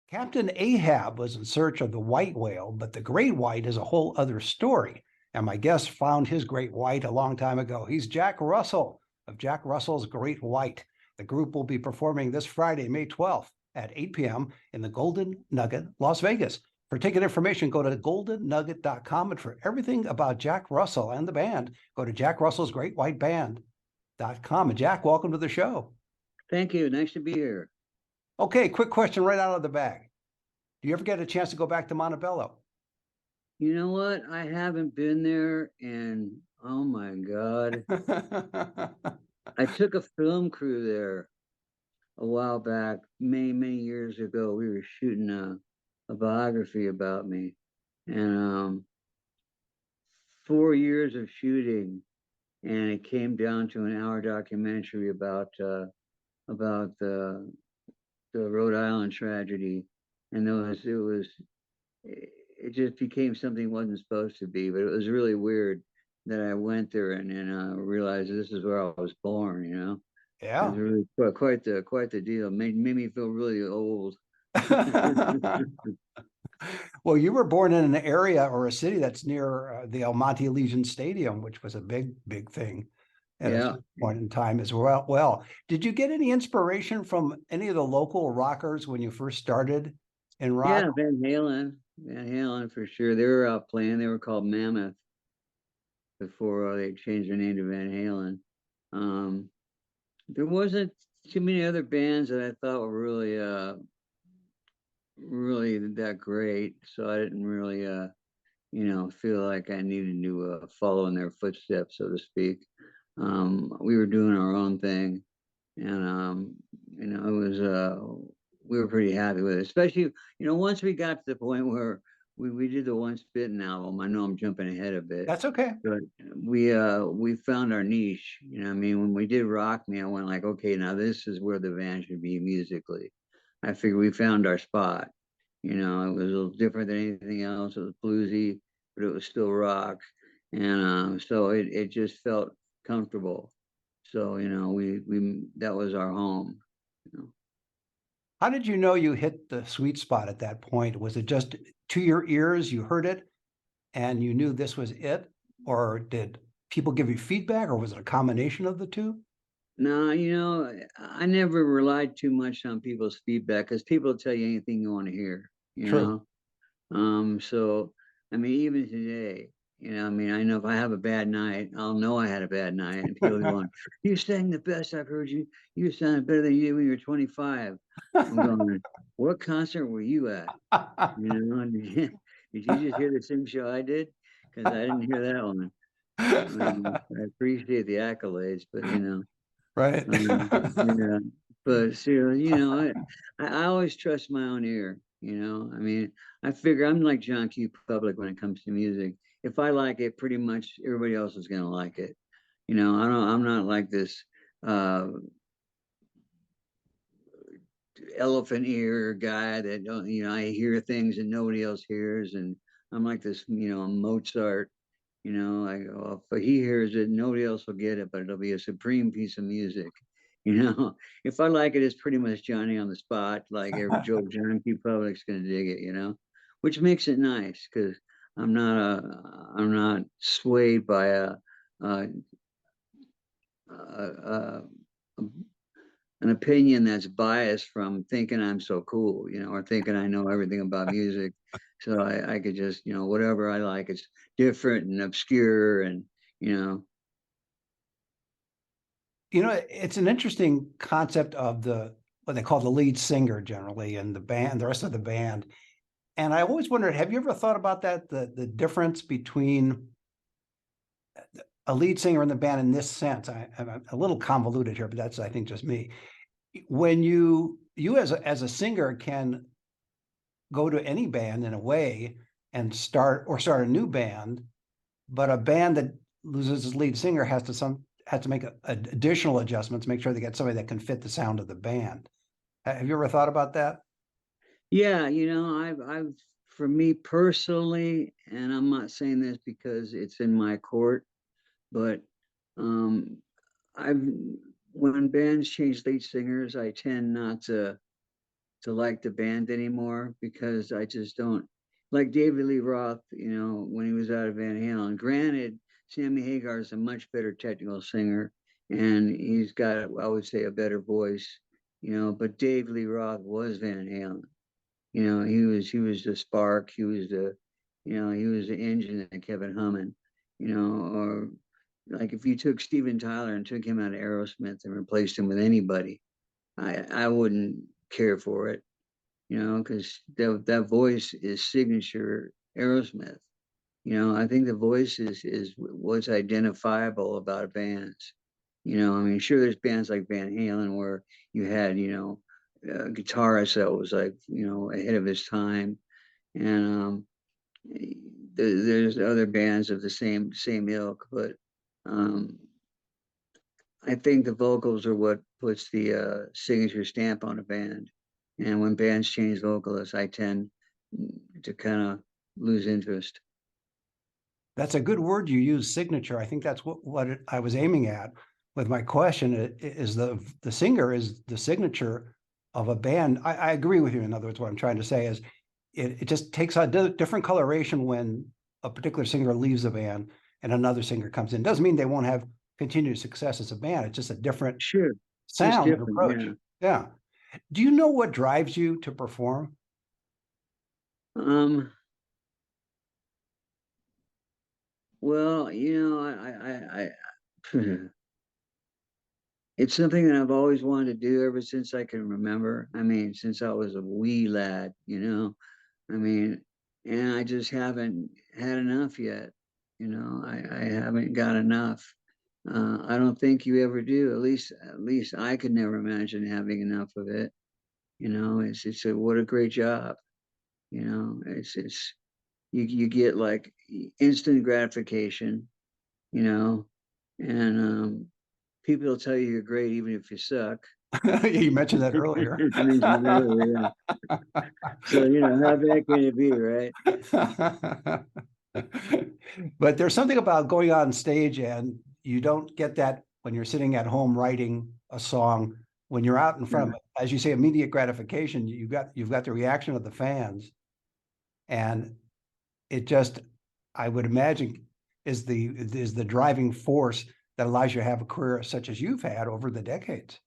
Captain Ahab was in search of the white whale, but the great white is a whole other story. And my guest found his great white a long time ago. He's Jack Russell of Jack Russell's Great White. The group will be performing this Friday, May 12th at 8 p.m. in the Golden Nugget, Las Vegas. For ticket information, go to goldennugget.com. And for everything about Jack Russell and the band, go to jackrussellsgreatwhiteband.com. And Jack, welcome to the show. Thank you. Nice to be here. Okay, quick question right out of the bag. Do you ever get a chance to go back to Montebello? You know what? I haven't been there, and oh my God. I took a film crew there a while back, many, many years ago. We were shooting a biography about me. And 4 years of shooting, and it came down to an hour documentary about the Rhode Island tragedy. And it just became something it wasn't supposed to be, but it was really weird that I went there and realized this is where I was born, you know. It was Yeah. really quite the deal. Made me feel really old. Well, you were born in an area or a city that's near the El Monte Legion Stadium, which was a big, big thing at a Yeah. certain point in time as well. Well, did you get any inspiration from any of the local rockers when you first started in rock? Yeah, Van Halen for sure. They were out playing. They were called Mammoth before they changed their name to Van Halen. Um, there wasn't too many other bands that I thought were really that great, so I didn't really feel like I needed to follow in their footsteps, so to speak. We were doing our own thing, and it was we were pretty happy with it. Especially, once we got to the point where we did the Once Bitten album. I know I'm jumping ahead a bit, That's okay. but we found our niche. You know, what I mean, when we did Rock Me, I went like, okay, now this is where the band should be musically. I figured we found our spot. You know, it was a little different than anything else. It was bluesy, but it was still rock, and so it just felt comfortable. So we that was our home. You know. How did you know you hit the sweet spot at that point? Was it just to your ears, you heard it and you knew this was it? Or did people give you feedback, or was it a combination of the two? No, I never relied too much on people's feedback because people tell you anything you want to hear. You True. know, so I mean, even today, I mean, I know if I have a bad night, I'll know I had a bad night, and people are going, "You sang the best I've heard you. You sounded better than you did when you were 25." I'm going, "What concert were you at? Did you just hear the same show I did? Because I didn't hear that one. I appreciate the accolades, but Right. yeah. But still, I always trust my own ear. I mean, I figure I'm like John Q. Public when it comes to music. If I like it, pretty much everybody else is gonna like it. I'm not like this elephant ear guy that don't, I hear things that nobody else hears, and I'm like this, Mozart. I go, if he hears it, nobody else will get it, but it'll be a supreme piece of music. If I like it, it's pretty much Johnny on the spot. Like every Joe John Q. Public's gonna dig it, which makes it nice because I'm not swayed by a an opinion that's biased from thinking I'm so cool, or thinking I know everything about music. So I could just, whatever I like, it's different and obscure and, you know. It's an interesting concept of what they call the lead singer generally, and the band, the rest of the band. And I always wondered, have you ever thought about that, the difference between a lead singer in the band in this sense? I'm a little convoluted here, but that's, I think, just me. When you as a singer can go to any band in a way and start a new band, but a band that loses its lead singer has to make additional adjustments, make sure they get somebody that can fit the sound of the band. Have you ever thought about that? Yeah, I've for me personally, and I'm not saying this because it's in my court, but um, I've when bands change lead singers, I tend not to to like the band anymore, because I just don't like David Lee Roth, when he was out of Van Halen. Granted, Sammy Hagar is a much better technical singer, and he's got, I would say, a better voice, but Dave Lee Roth was Van Halen. He was the spark, he was the engine that kept it humming, or like if you took Steven Tyler and took him out of Aerosmith and replaced him with anybody, I wouldn't care for it, because that voice is signature Aerosmith. I think the voice is what's identifiable about bands. I mean, sure, there's bands like Van Halen where you had, a guitarist that was like, ahead of his time, and there's other bands of the same ilk, but um, I think the vocals are what puts the signature stamp on a band. And when bands change vocalists, I tend to kind of lose interest. That's a good word you use, signature. I think that's what I was aiming at with my question. Is the singer is the signature of a band. I agree with you. In other words, what I'm trying to say is it just takes a different coloration when a particular singer leaves a band and another singer comes in. Doesn't mean they won't have continued success as a band. It's just a different Sure, just sound and different, approach. yeah. Yeah. Do you know what drives you to perform? Um, well, it's something that I've always wanted to do ever since I can remember. I mean, since I was a wee lad, I mean, and I just haven't had enough yet. I haven't got enough. I don't think you ever do. At least I could never imagine having enough of it. What a great job. It's you get like instant gratification. You know, and people will tell you you're great even if you suck. You mentioned that earlier. I mentioned it earlier, yeah. So how bad can it be, right? But there's something about going on stage and you don't get that when you're sitting at home writing a song. When you're out in front of, as you say, immediate gratification, you've got the reaction of the fans. And it just, I would imagine, is the driving force that allows you to have a career such as you've had over the decades.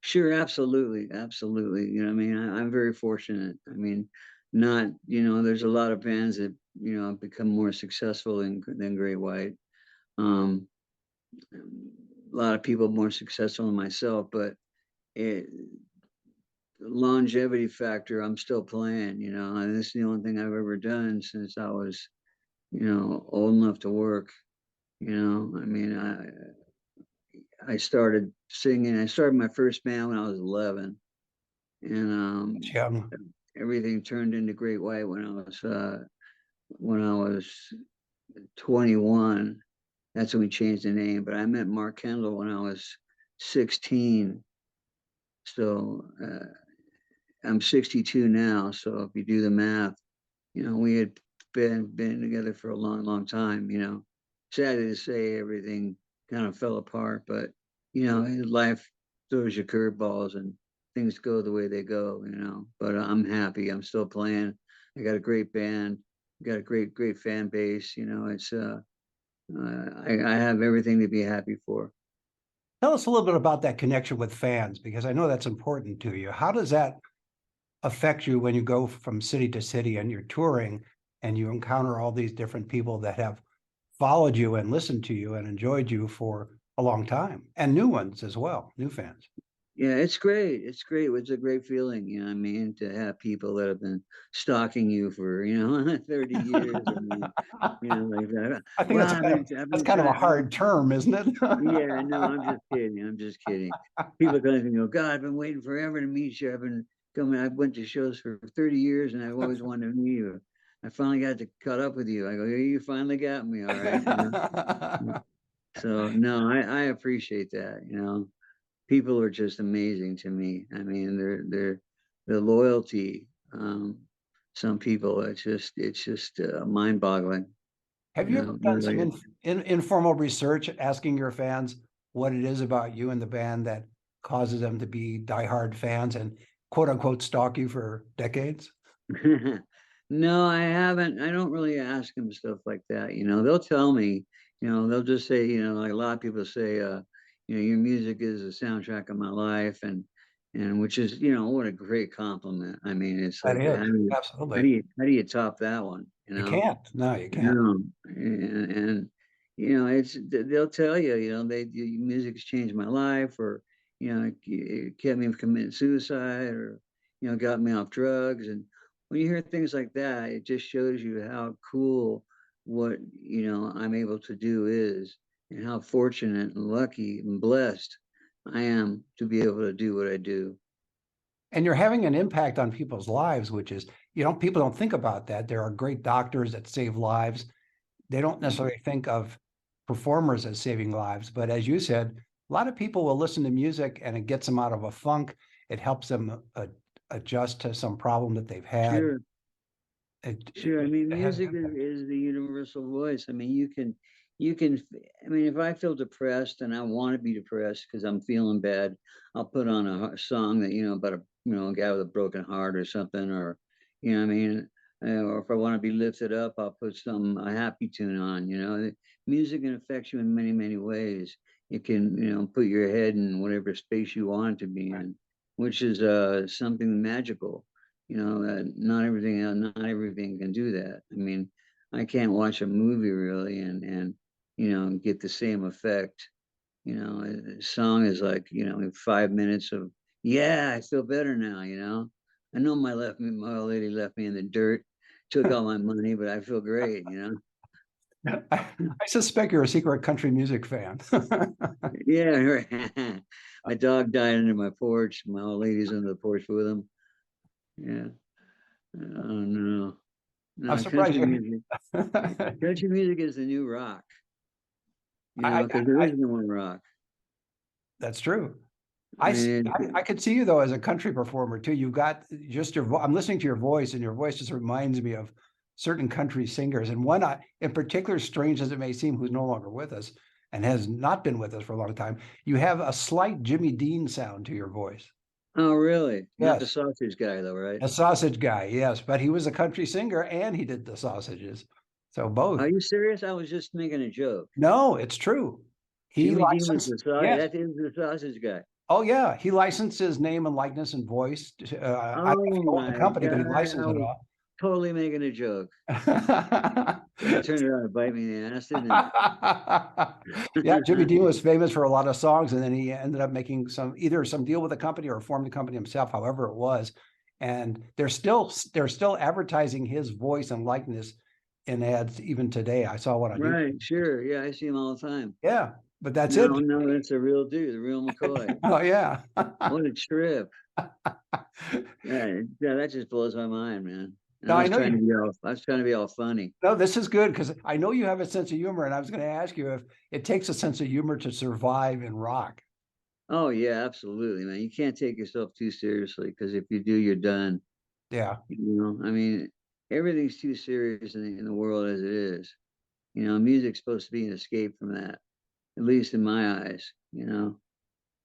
Sure, absolutely, absolutely. I mean, I'm very fortunate. I mean, not, there's a lot of bands that, become more successful than Great White. Um, a lot of people more successful than myself, but it, longevity factor, I'm still playing, and this is the only thing I've ever done since I was, old enough to work. I mean, I started singing. I started my first band when I was 11, and Yeah. everything turned into Great White when I was 21. That's when we changed the name. But I met Mark Kendall when I was 16. So I'm 62 now. So if you do the math, we had been together for a long, long time. Sad to say, everything kind of fell apart, but life throws you curveballs and things go the way they go. But I'm happy. I'm still playing. I got a great band. Got a great fan base. It's I have everything to be happy for. Tell us a little bit about that connection with fans, because I know that's important to you. How does that affect you when you go from city to city and you're touring and you encounter all these different people that have followed you and listened to you and enjoyed you for a long time, and new ones as well, new fans? Yeah, it's great. It's great. It's a great feeling, I mean, to have people that have been stalking you for, 30 years. I mean, like that. I think Well, that's I've that's been kind of a trying. hard term, isn't it? Yeah, no, I'm just kidding. I'm just kidding. People come and go, God, I've been waiting forever to meet you. I've been coming. I went to shows for 30 years, and I've always wanted to meet you. I finally got to caught up with you. I go, yeah, you finally got me. All right. So no, I appreciate that. People are just amazing to me. I mean, they're the loyalty. Some people, it's just mind-boggling. Have you ever done some Really. informal research asking your fans what it is about you and the band that causes them to be diehard fans? And quote unquote stalk you for decades? No, I haven't. I don't really ask them stuff like that. They'll tell me, they'll just say, like a lot of people say, your music is the soundtrack of my life. And which is, what a great compliment. I mean, it's That like, is, how do absolutely. you top that one? You can't. No, you can't. No, and they'll tell you, music's changed my life, or it kept me from committing suicide, or got me off drugs. And when you hear things like that, it just shows you how cool what I'm able to do is, and how fortunate and lucky and blessed I am to be able to do what I do. And you're having an impact on people's lives, which is, people don't think about that. There are great doctors that save lives. They don't necessarily think of performers as saving lives, but as you said, a lot of people will listen to music and it gets them out of a funk. It helps them adjust to some problem that they've had. Sure. Sure. I It mean, has an music impact. is the universal voice. I mean, I mean, if I feel depressed and I want to be depressed because I'm feeling bad, I'll put on a song that, about a guy with a broken heart or something, or, what I mean, or if I want to be lifted up, I'll put a happy tune on, music can affect you in many, many ways. It can, put your head in whatever space you want it to be in, which is, something magical. Not everything can do that. I mean, I can't watch a movie really and get the same effect. A song is like, 5 minutes of, yeah, I feel better now. I know my old lady left me in the dirt, took all my money, but I feel great. I suspect you're a secret country music fan. Yeah, right. My dog died under my porch. My old lady's under the porch with him. Yeah. Oh no. I'm No, surprised you. country music is the new rock, I, because there is no more rock. that's true. I I see. mean, I could see you though as a country performer too. You've got just I'm listening to your voice, and your voice just reminds me of certain country singers, and one in particular, strange as it may seem, who's no longer with us and has not been with us for a long time. You have a slight Jimmy Dean sound to your voice. oh, really? Not the Yes, sausage guy, though, right? a sausage guy. Yes, but he was a country singer and he did the sausages. So both. Are you serious? I was just making a joke. No, it's true. He Jimmy Dean was licensed. the sausage. Yes. That is the sausage guy. Oh yeah, he licensed his name and likeness and voice. I don't know if Oh he owned the my company, but he God. I licensed it was all. totally making a joke. It turned around to bite me in the ass, didn't Yeah, Jimmy it? Dean was famous for a lot of songs, and then he ended up making either some deal with the company or formed the company himself, however it was. And they're still advertising his voice and likeness in ads even today. I saw one on YouTube. Right, sure. Yeah, I see him all the time. Yeah, but that's it. No, no, that's a real dude, the real McCoy. Oh yeah. What a trip. Yeah, that just blows my mind, man. And Now I know you. I was trying to be all funny. No, this is good because I know you have a sense of humor, and I was going to ask you if it takes a sense of humor to survive in rock. Oh yeah, absolutely, man. You can't take yourself too seriously, because if you do, you're done. Yeah. I mean, everything's too serious in the world as it is. Music's supposed to be an escape from that, at least in my eyes.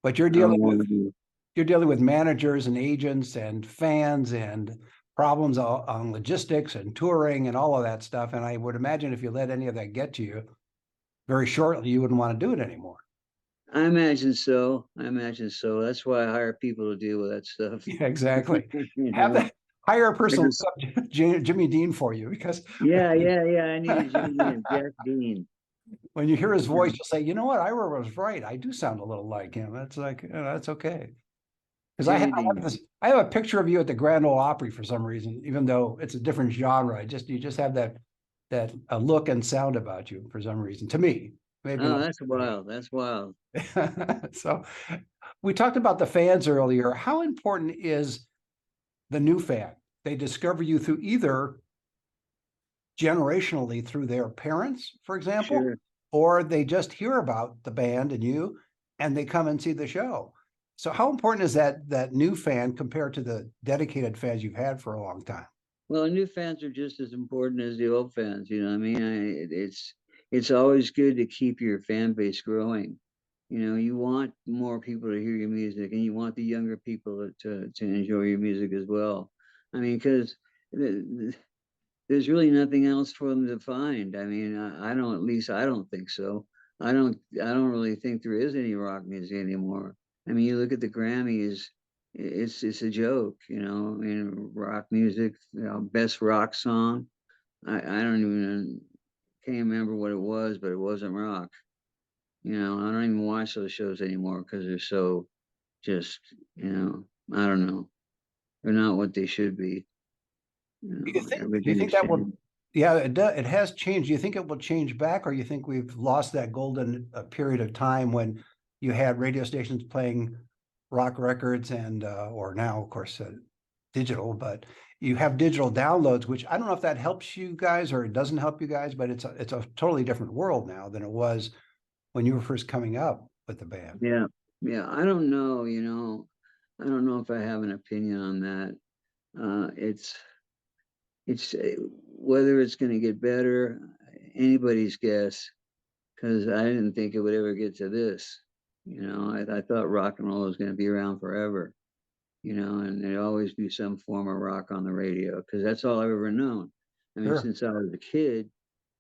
But you're I don't dealing with want to be. you're dealing with managers and agents and fans and problems on logistics and touring and all of that stuff. And I would imagine if you let any of that get to you very shortly, you wouldn't want to do it anymore. I imagine so. I imagine so. That's why I hire people to deal with that stuff. Yeah, exactly. you Have know, that hire a I person just, like Jimmy Dean for you because yeah, yeah, yeah. I need a Jimmy Dean, Jack Dean. when you hear his Yeah. voice, you'll say, you know what, Ira was right. I do sound a little like him. That's like, that's okay. Because Jimmy Dean. I have a picture of you at the Grand Ole Opry for some reason, even though it's a different genre. You just have that a look and sound about you for some reason. To me, maybe Oh, not. that's wild. That's wild. So we talked about the fans earlier. How important is the new fan? They discover you through either generationally through their parents, for example, Sure. or they just hear about the band and you, and they come and see the show. So how important is that new fan compared to the dedicated fans you've had for a long time? Well, new fans are just as important as the old fans. You know what I mean? It's always good to keep your fan base growing. You know, you want more people to hear your music, and you want the younger people to enjoy your music as well. I mean, because there's really nothing else for them to find. I mean, I don't, at least I don't think so. I don't really think there is any rock music anymore. I mean, you look at the Grammys, it's a joke, you know. I mean, rock music, you know, best rock song. I don't even can't remember what it was, but it wasn't rock. You know, I don't even watch those shows anymore because they're so just, you know, I don't know. They're not what they should be. You know, Do you everything think has that will, changed. yeah, it has changed. Do you think it will change back, or you think we've lost that golden period of time when you had radio stations playing rock records and, or now, of course, digital, but you have digital downloads, which I don't know if that helps you guys or it doesn't help you guys, but it's a totally different world now than it was when you were first coming up with the band. Yeah, yeah. I don't know, you know. I don't know if I have an opinion on that. It's whether it's going to get better, anybody's guess. Because I didn't think it would ever get to this. You know, I thought rock and roll was going to be around forever. You know, and there'd always be some form of rock on the radio because that's all I've ever known. I mean, Sure. since I was a kid,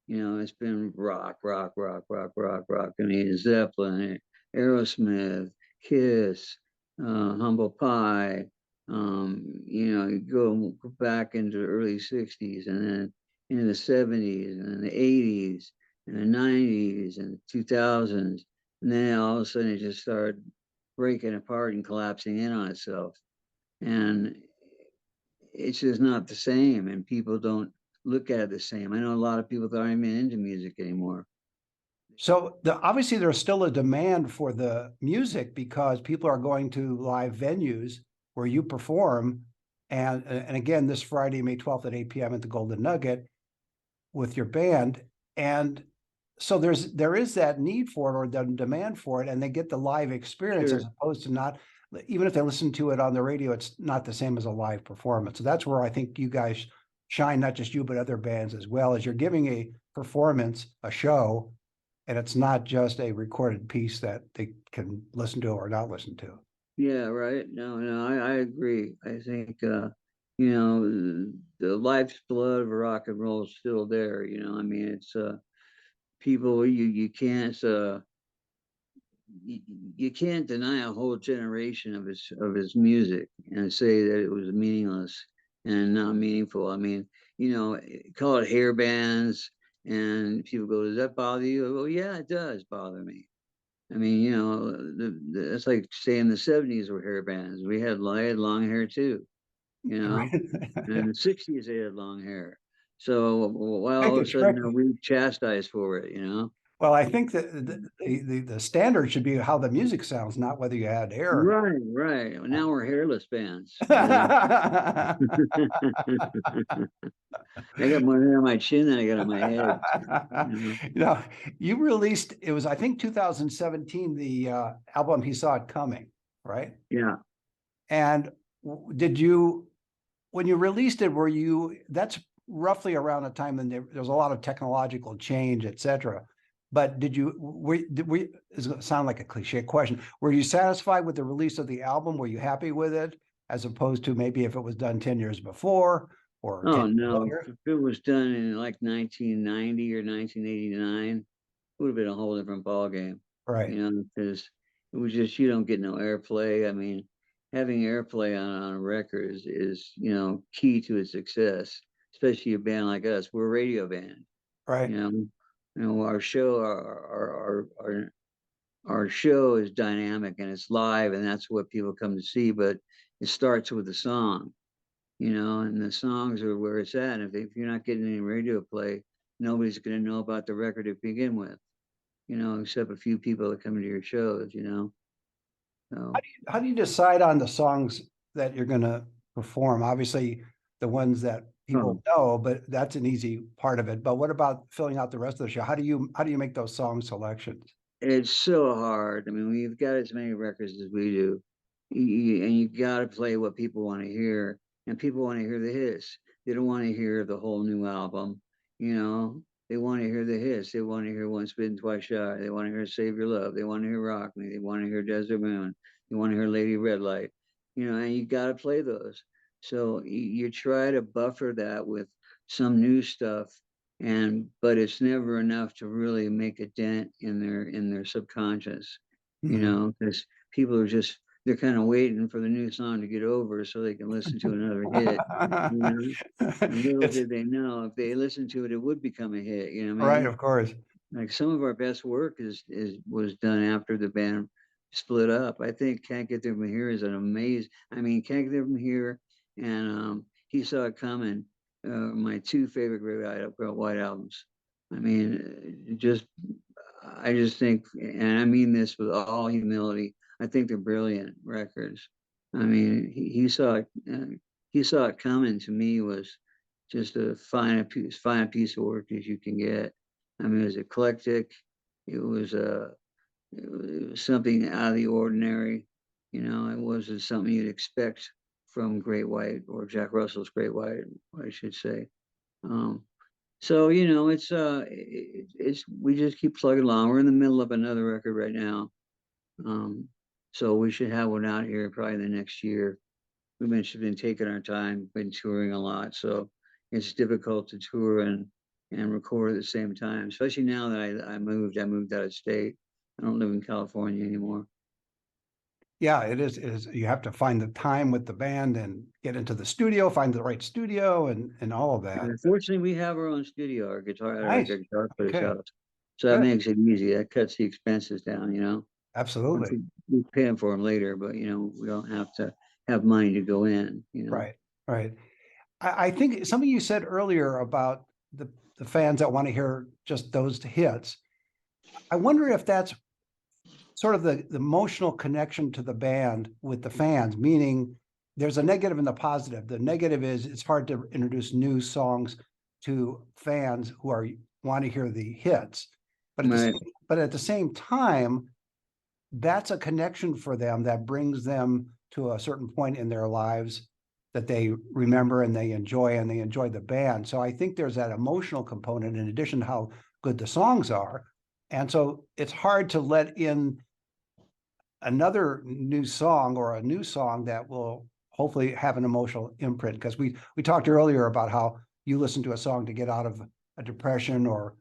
you know, it's been rock, rock, rock, rock, rock, rock. I mean, Zeppelin, Aerosmith, Kiss, Humble Pie. You know, you go back into the early '60s, and then into the '70s, and then the '80s, and the '90s, and the 2000s, and then all of a sudden it just started breaking apart and collapsing in on itself. And it's just not the same, and people don't look at it the same. I know a lot of people that aren't even into music anymore. So obviously there's still a demand for the music because people are going to live venues where you perform. And again, this Friday, May 12th at 8 p.m. at the Golden Nugget with your band. And so there is that need for it or the demand for it, and they get the live experience as Sure. opposed to not, even if they listen to it on the radio, it's not the same as a live performance. So that's where I think you guys shine, not just you, but other bands as well, as you're giving a performance, a show, and it's not just a recorded piece that they can listen to or not listen to. Yeah, right. No, no, I agree. I think you know, the life's blood of rock and roll is still there, you know. I mean, it's people you can't you, you can't deny a whole generation of his music and say that it was meaningless and not meaningful. I mean, you know, call it hair bands, and people go, "Does that bother you?" Well, yeah, it does bother me. I mean, you know, it's like saying the '70s were hair bands. I had long hair too, you know, Right. and in the '60s they had long hair. So why I think all of a it's sudden tricky. are we chastised for it, you know? Well, I think that the standard should be how the music sounds, not whether you had hair or Right, right. Now not. we're hairless bands, you know. I got more hair on my chin than I got on my head, you know. You know, you released, it was, I think, 2017, the album He Saw It Coming, right? Yeah. And did you, when you released it, were you, that's roughly around a time when there's a lot of technological change, et cetera. But it's gonna sound like a cliche question. Were you satisfied with the release of the album? Were you happy with it? As opposed to maybe if it was done 10 years before or 10 Oh years no, later? if it was done in like 1990 or 1989, it would have been a whole different ball game, Right. you know, because it was just you don't get no airplay. I mean, having airplay on a record is you know key to its success, especially a band like us. We're a radio band, Right. you know. You know, our show is dynamic and it's live, and that's what people come to see. But it starts with a song, you know, and the songs are where it's at. If you're not getting any radio play, nobody's going to know about the record to begin with, you know, except a few people that come to your shows, you know. So, How do you decide on the songs that you're going to perform? Obviously, the ones that oh, people know, but that's an easy part of it. But what about filling out the rest of the show? How do you make those song selections? it's so hard. I mean, we've got as many records as we do, and you got to play what people want to hear, and people want to hear the hits. They don't want to hear the whole new album, you know. They want to hear the hits. They want to hear Once Bitten, Twice Shy. They want to hear Save Your Love. They want to hear Rock Me. They want to hear Desert Moon. They want to hear Lady Red Light. And you got to play those. So you try to buffer that with some new stuff, but it's never enough to really make a dent in their subconscious. Mhm. Because people are they're kind of waiting for the new song to get over so they can listen to another hit. You know, and little It's did they know, if they listened to it, it would become a hit. You know what I right, mean? of course. Like some of our best work was done after the band split up. I think Can't Get There From Here is an amazing. I mean, Can't Get There From Here and He Saw It Coming. My two favorite Great White albums. I mean, I just think, and I mean this with all humility, I think they're brilliant records. I mean, he saw it coming. To me, was just a fine piece of work as you can get. I mean, it was eclectic. It was it was something out of the ordinary. It wasn't something you'd expect from Great White or Jack Russell's Great White, I should say. Um, so it's we just keep plugging along. We're in the middle of another record right now. Um, so we should have one out here probably the next year. We've been taking our time, been touring a lot, so it's difficult to tour and record at the same time. Especially now that I moved out of state. I don't live in California anymore. Yeah, it is. You have to find the time with the band and get into the studio, find the right studio and all of that. And fortunately, we have our own studio, our guitar at our Nice. guitar player's Okay, house, so that good. makes it easy. That cuts the expenses down. Once Absolutely. we pay them for them later, but we don't have to have money to go in. Right. Right. I think something you said earlier about the fans that want to hear just those hits. I wonder if that's sort of the emotional connection to the band with the fans, meaning there's a negative and the positive. The negative is it's hard to introduce new songs to fans who are want to hear the hits. But Right. at the same time, that's a connection for them that brings them to a certain point in their lives that they remember and they enjoy the band. So I think there's that emotional component in addition to how good the songs are. And so it's hard to let in another new song or a new song that will hopefully have an emotional imprint. Because we talked earlier about how you listen to a song to get out of a depression or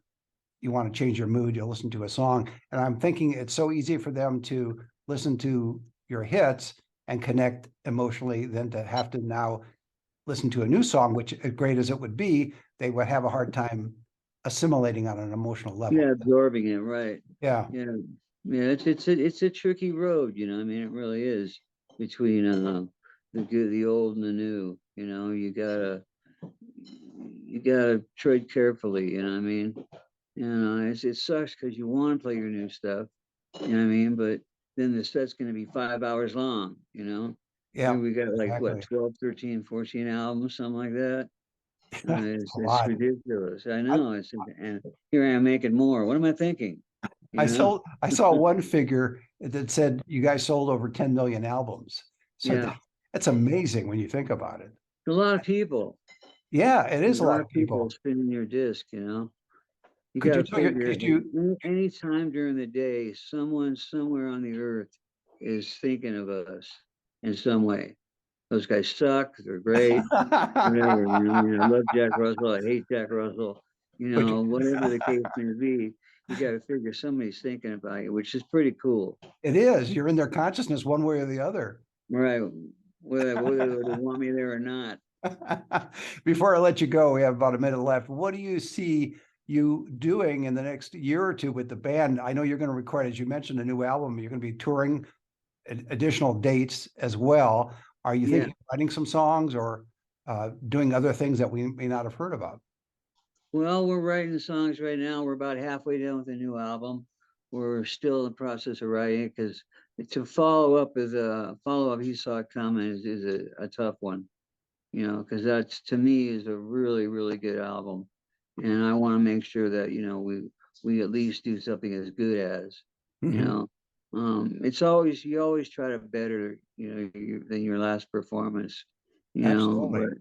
you want to change your mood, you'll listen to a song. And I'm thinking it's so easy for them to listen to your hits and connect emotionally than to have to now listen to a new song, which as great as it would be, they would have a hard time assimilating on an emotional level. Yeah, absorbing it, right. Yeah. Yeah. Yeah, it's a tricky road, I mean, it really is, between the old and the new. You gotta tread carefully, you know what I mean? It sucks because you want to play your new stuff, you know what I mean? But then the set's gonna be 5 hours long. Here Yeah, we got like what, exactly. 12, 13, 14 albums, something like that. It's a It's lot. ridiculous. I I, know. And here I am making more. What am I thinking? You know? I saw one figure that said you guys sold over 10 million albums. So Yeah. that's amazing when you think about it. A lot of people. Yeah, it A is a lot lot of of people people. spinning your disc. You Could got you to do your, figure could you, any time during the day, someone somewhere on the earth is thinking of us in some way. Those guys suck. They're great. Whatever. I love Jack Russell. I hate Jack Russell. but Whatever the case may be, you got to figure somebody's thinking about you, which is pretty cool. it is, you're in their consciousness one way or the other. Right. Whether they want me there or not. Before I let you go, we have about a minute left. What do you see you doing in the next year or two with the band? I know you're going to record, as you mentioned, a new album. You're going to be touring additional dates as well. Are you Yeah. thinking of writing some songs or doing other things that we may not have heard about? Well, we're writing the songs right now. We're about halfway done with the new album. We're still in the process of writing it because to follow up, He Saw It Coming is a tough one, because that's, to me, is a really, really good album. And I want to make sure that, we at least do something as good as, you Mhm. know. You always try to better, than your last performance, Absolutely. but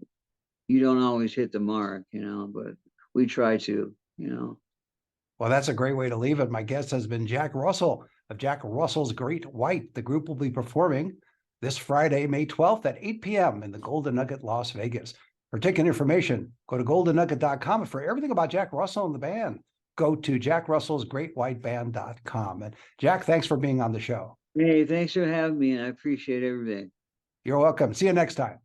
you don't always hit the mark, but we try to. you know. Well, that's a great way to leave it. My guest has been Jack Russell of Jack Russell's Great White. The group will be performing this Friday, May 12th at 8 p.m. in the Golden Nugget, Las Vegas. For ticket information, go to goldennugget.com. And for everything about Jack Russell and the band, go to jackrussellsgreatwhiteband.com. And Jack, thanks for being on the show. Hey, thanks for having me, and I appreciate everything. You're welcome. See you next time.